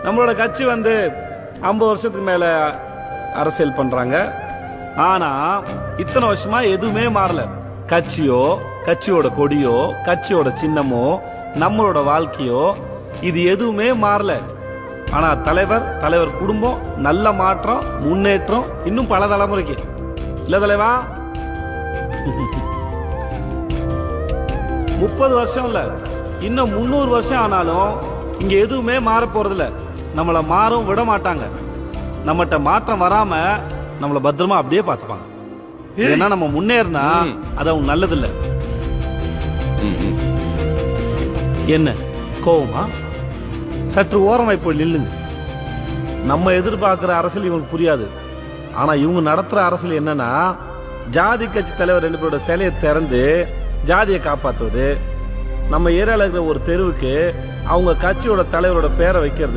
நம்மளோட கட்சி வந்து 50 வருஷத்துக்கு மேல அரசியல் பண்றாங்க. ஆனா இத்தனை வருஷமா எதுவுமே மாறல. கட்சியோ, கட்சியோட கொடியோ, கட்சியோட சின்னமோ, நம்மளோட வாழ்க்கையோ இது எதுவுமே மாறல. ஆனா தலைவர் குடும்பம் நல்ல மாற்றம், முன்னேற்றம் இன்னும் பல தலைமுறைக்கு இல்ல தலைவா. 30 வருஷம் இல்ல, இன்னும் 300 வருஷம் ஆனாலும் இங்க எதுவுமே மாற போறதில்ல. நம்மள மாறும் விட மாட்டாங்க. நம்மகிட்ட மாற்றம் வராம நம்மள பத்திரமா அப்படியே பார்த்துப்பாங்க. ஏன்னா நம்ம முன்னேறினா அது அவங்க நல்லது இல்ல. என்ன கோவமா? சற்று ஓரமாய் போய் நில்லுங்க. நம்ம எதிர்பார்க்கிற அரசியல் இவங்களுக்கு புரியாது. ஆனா இவங்க நடத்துற அரசியல் என்னன்னா, ஜாதி கட்சி தலைவர் 2 பேரோட சிலையை திறந்து ஜாதியை காப்பாத்துவது, நம்ம ஏரியால இருக்கிற ஒரு தெருவுக்கு அவங்க கட்சியோட தலைவரோட பேரை வைக்கிறது.